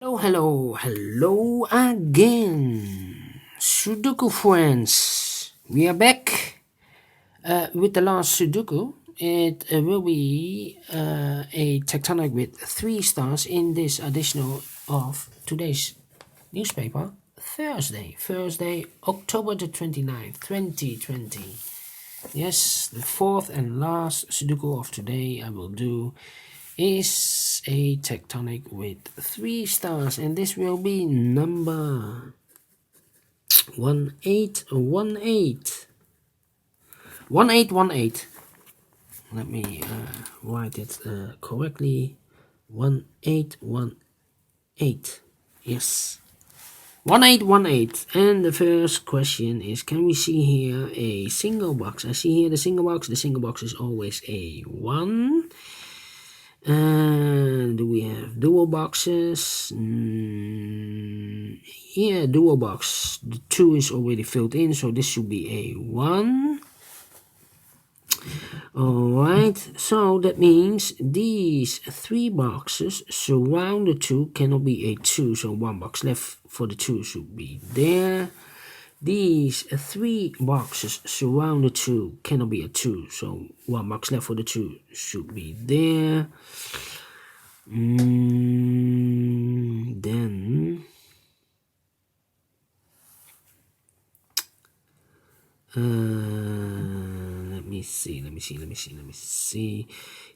Hello again, Sudoku friends. We are back with the last Sudoku. It will be a tectonic with 3 stars in this additional of today's newspaper, Thursday, October the 29th, 2020. Yes, the fourth and last Sudoku of today I will do is a tectonic with 3 stars, and this will be number 1818. Let me write it correctly. 1818. Yes, 1818. And the first question is, can we see here a single box? I see here the single box. The single box is always a 1. And we have dual boxes. Here, dual box. The 2 is already filled in, so this should be a 1. Alright, so that means these 3 boxes surround the 2 cannot be a 2, so 1 box left for the 2 should be there. These 3 boxes surround the 2 cannot be a 2, so 1 box left for the 2 should be there. Then let me see.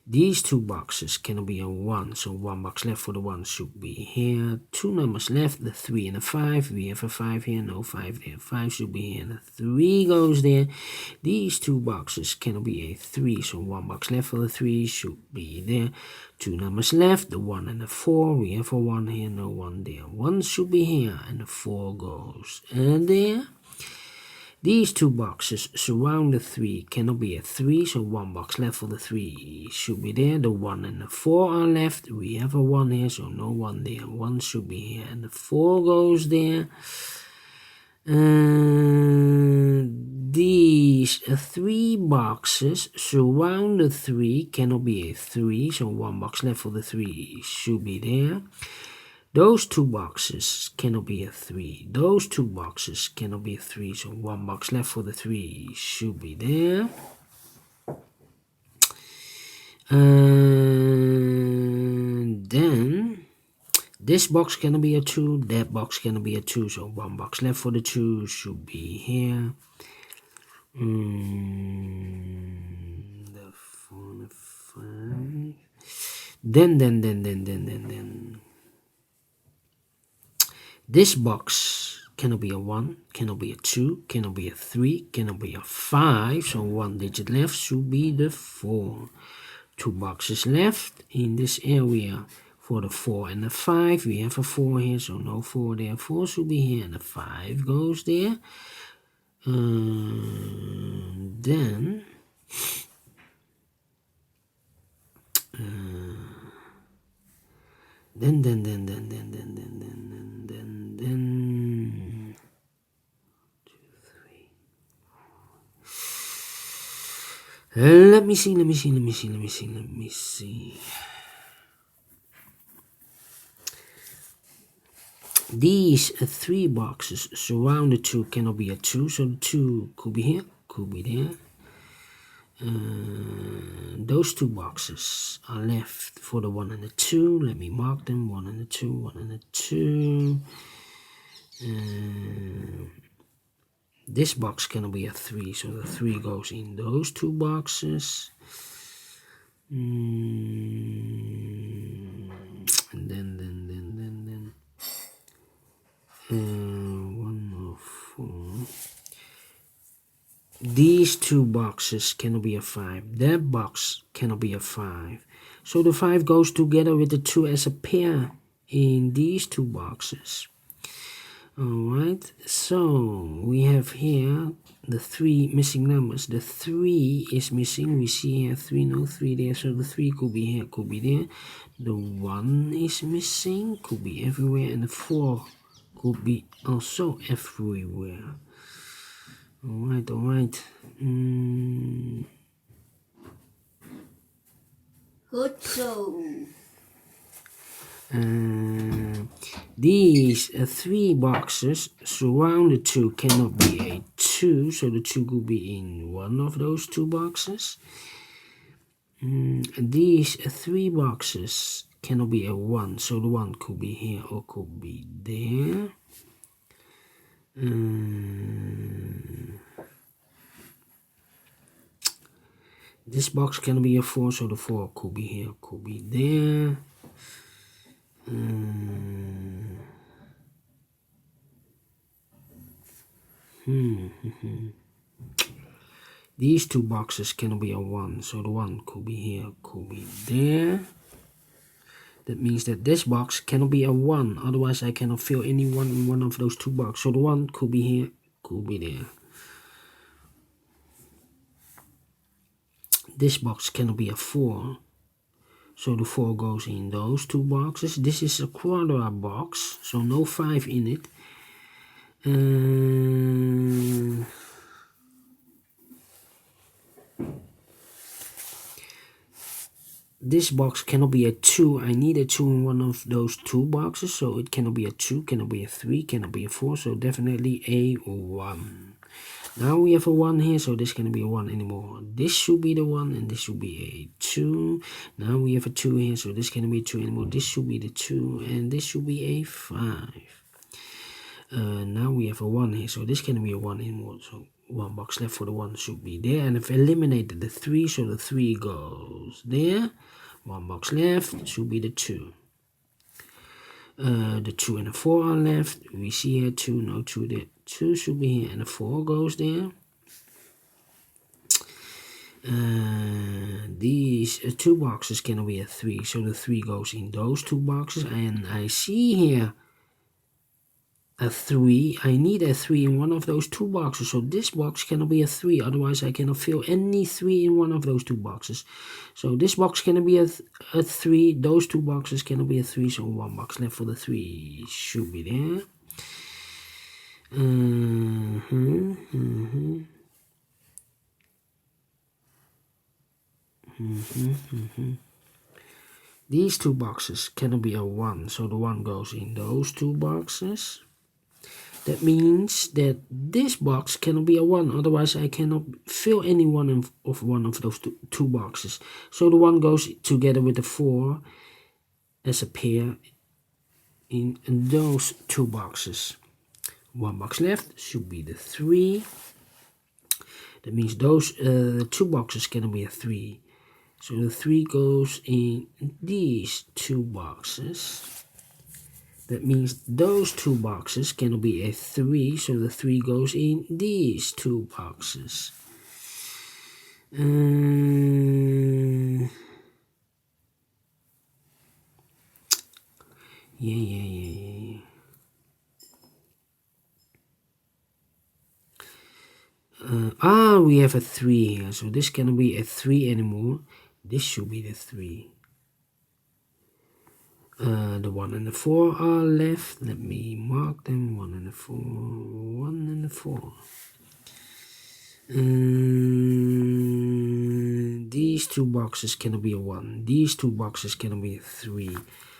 These 2 boxes cannot be a 1, so 1 box left for the 1 should be here. 2 numbers left, the 3 and the 5. We have a 5 here, no 5 there. 5 should be here, the 3 goes there. These 2 boxes cannot be a 3, so 1 box left for the 3 should be there. 2 numbers left, the 1 and the 4. We have a 1 here, no 1 there. 1 should be here, and the 4 goes there. These 2 boxes surround the 3 cannot be a 3, so 1 box left for the 3 should be there. The 1 and the 4 are left. We have a 1 here, so no 1 there. 1 should be here, and the 4 goes there. These 3 boxes surround the 3 cannot be a 3, so 1 box left for the 3 should be there. Those 2 boxes cannot be a 3. Those 2 boxes cannot be a 3, so 1 box left for the 3 should be there. And then this box cannot be a 2. That box cannot be a 2, so 1 box left for the 2 should be here. The 4 and the 5. Then. This box cannot be a 1, cannot be a 2, cannot be a 3, cannot be a 5, so 1 digit left should be the 4. 2 boxes left in this area for the 4 and the 5. We have a 4 here, so no 4 there. 4 should be here, and the 5 goes there. Then let me see. These 3 boxes surround the 2 cannot be a 2, so the 2 could be here, could be there. Those 2 boxes are left for the 1 and the 2. Let me mark them. 1 and the 2, 1 and the 2. This box cannot be a 3, so the 3 goes in those 2 boxes. And then 1 more 4. These 2 boxes cannot be a 5. That box cannot be a 5. So the 5 goes together with the 2 as a pair in these 2 boxes. Alright, so we have here the 3 missing numbers. The 3 is missing. We see here 3, no 3 there. So the 3 could be here, could be there. The 1 is missing, could be everywhere. And the 4 could be also everywhere. Alright. Good so. These 3 boxes surrounded 2 cannot be a 2, so the 2 could be in one of those 2 boxes. These 3 boxes cannot be a 1, so the 1 could be here or could be there. This box can be a 4, so the 4 could be here, could be there. These 2 boxes cannot be a 1, so the 1 could be here, could be there. That means that this box cannot be a 1, otherwise I cannot fill any one in one of those 2 boxes. So the 1 could be here, could be there. This box cannot be a 4, so the 4 goes in those 2 boxes. This is a quadra box, so no 5 in it. This box cannot be a 2. I need a 2 in one of those 2 boxes, so it cannot be a 2, cannot be a 3, cannot be a 4, so definitely a 1. Now we have a 1 here, so this cannot be a 1 anymore. This should be the 1, and this should be a 2. Now we have a 2 here, so this cannot be a 2 anymore. This should be the 2, and this should be a 5. Now we have a 1 here, so this cannot be a 1 anymore. So 1 box left for the 1 should be there. And I've eliminated the 3, so the 3 goes there. 1 box left should be the 2. The 2 and the 4 are left. We see here 2, no 2 there. 2 should be here, and the 4 goes there. These 2 boxes cannot be a 3, so the 3 goes in those 2 boxes. And I see here a 3. I need a 3 in one of those 2 boxes, so this box cannot be a 3, otherwise I cannot fill any 3 in one of those 2 boxes. So this box cannot be a 3, those 2 boxes cannot be a 3, so 1 box left for the 3 should be there. These 2 boxes cannot be a 1, so the 1 goes in those 2 boxes. That means that this box cannot be a 1, otherwise I cannot fill any one of those two boxes. So the 1 goes together with the 4 as a pair in those 2 boxes. 1 box left should be the 3. That means those 2 boxes cannot be a 3. So the 3 goes in these 2 boxes. That means those 2 boxes cannot be a 3, so the 3 goes in these 2 boxes. Yeah. We have a 3 here, so this cannot be a 3 anymore. This should be the 3. The 1 and the 4 are left. Let me mark them. 1 and the 4. 1 and the 4. These 2 boxes cannot be a 1. These 2 boxes cannot be a 3.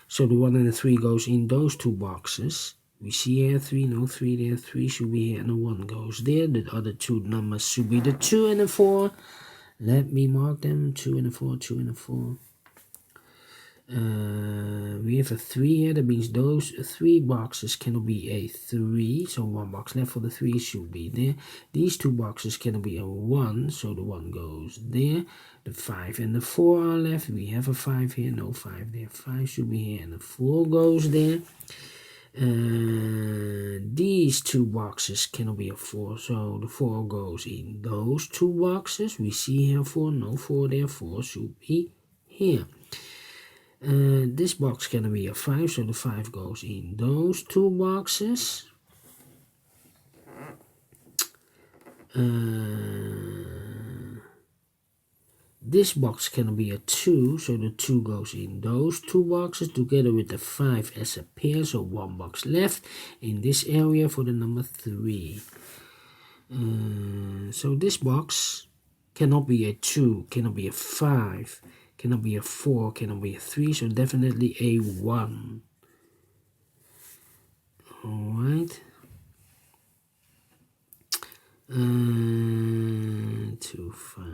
So the 1 and the 3 goes in those 2 boxes. We see here 3, no 3 there. 3 should be here, and the 1 goes there. The other 2 numbers should be the 2 and the 4. Let me mark them. 2 and the 4, 2 and the 4. We have a 3 here. That means those 3 boxes cannot be a 3. So 1 box left for the 3 should be there. These 2 boxes cannot be a 1. So the 1 goes there. The 5 and the 4 are left. We have a 5 here. No 5 there. 5 should be here. And the 4 goes there. These 2 boxes cannot be a 4. So the 4 goes in those 2 boxes. We see here 4. No 4 there. 4 should be here. This box cannot be a 5, so the 5 goes in those 2 boxes. This box cannot be a 2, so the 2 goes in those 2 boxes together with the 5 as a pair, so 1 box left in this area for the number 3. So this box cannot be a 2, cannot be a 5, Cannot be a 4, cannot be a 3, so definitely a 1. Alright. 2, 5.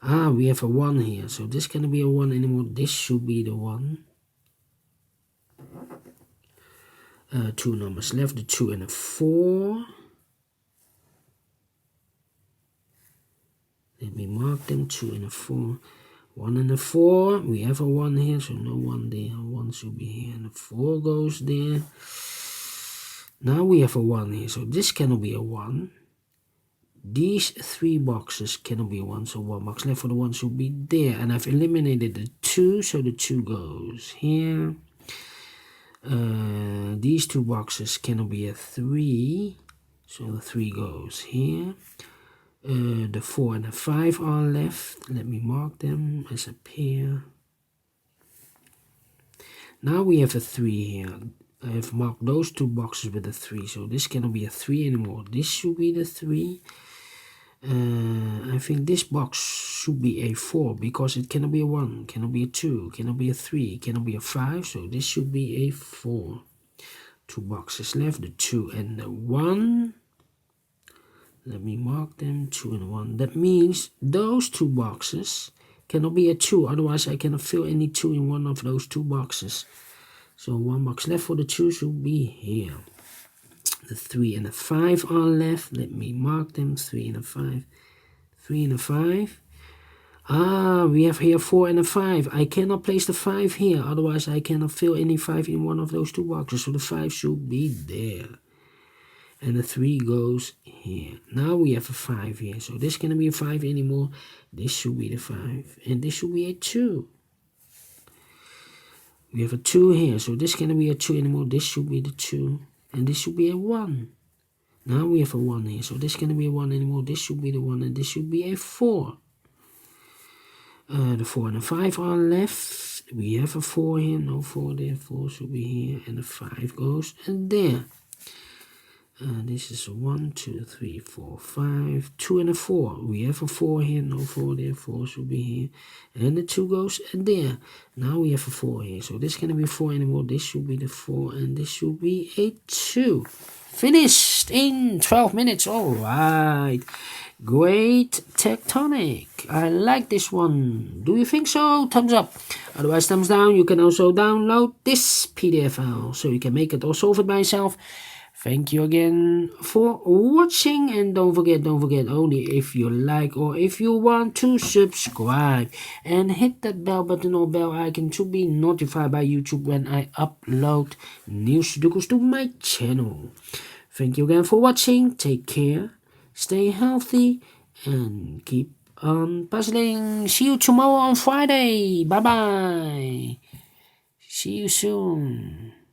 Ah, we have a 1 here, so this cannot be a 1 anymore. This should be the 1. 2 numbers left, the 2 and a 4. Let me mark them, 2 and a 4. 1 and a 4. We have a 1 here, so no 1 there. 1 should be here, and a 4 goes there. Now we have a 1 here, so this cannot be a 1. These 3 boxes cannot be a 1, so 1 box left for the 1 should be there. And I've eliminated the 2, so the 2 goes here. These 2 boxes cannot be a 3, so the 3 goes here. The 4 and the 5 are left. Let me mark them as a pair. Now we have a 3 here. I have marked those 2 boxes with a 3, so this cannot be a 3 anymore. This should be the 3. I think this box should be a 4 because it cannot be a 1, cannot be a 2, cannot be a 3, cannot be a 5, so this should be a 4. 2 boxes left, the 2 and the 1. Let me mark them, 2 and 1. That means those 2 boxes cannot be a 2, otherwise I cannot fill any 2 in one of those 2 boxes. So 1 box left for the 2 should be here. The 3 and the 5 are left. Let me mark them, 3 and a 5. 3 and a 5. Ah, we have here 4 and a 5. I cannot place the 5 here, otherwise I cannot fill any 5 in one of those 2 boxes. So the 5 should be there. And the 3 goes here. Now we have a 5 here. So this cannot be a 5 anymore. This should be the 5. And this should be a 2. We have a 2 here. So this cannot be a 2 anymore. This should be the 2. And this should be a 1. Now we have a 1 here. So this cannot be a 1 anymore. This should be the 1. And this should be a 4. The 4 and the 5 are left. We have a 4 here. No 4 there. 4 should be here. And the 5 goes there. This is a 1, 2, 3, 4, 5, 2 and a 4. We have a 4 here, no 4 there, 4 should be here. And the 2 goes there. Now we have a 4 here. So this cannot be 4 anymore. This should be the 4 and this should be a 2. Finished in 12 minutes. Alright. Great Tectonic. I like this one. Do you think so? Thumbs up. Otherwise, thumbs down. You can also download this PDF file so you can make it or solve it by yourself. Thank you again for watching, and don't forget, only if you like or if you want to subscribe and hit that bell button or bell icon to be notified by YouTube when I upload new Sudokus to my channel. Thank you again for watching. Take care, stay healthy, and keep on puzzling. See you tomorrow on Friday. Bye bye. See you soon.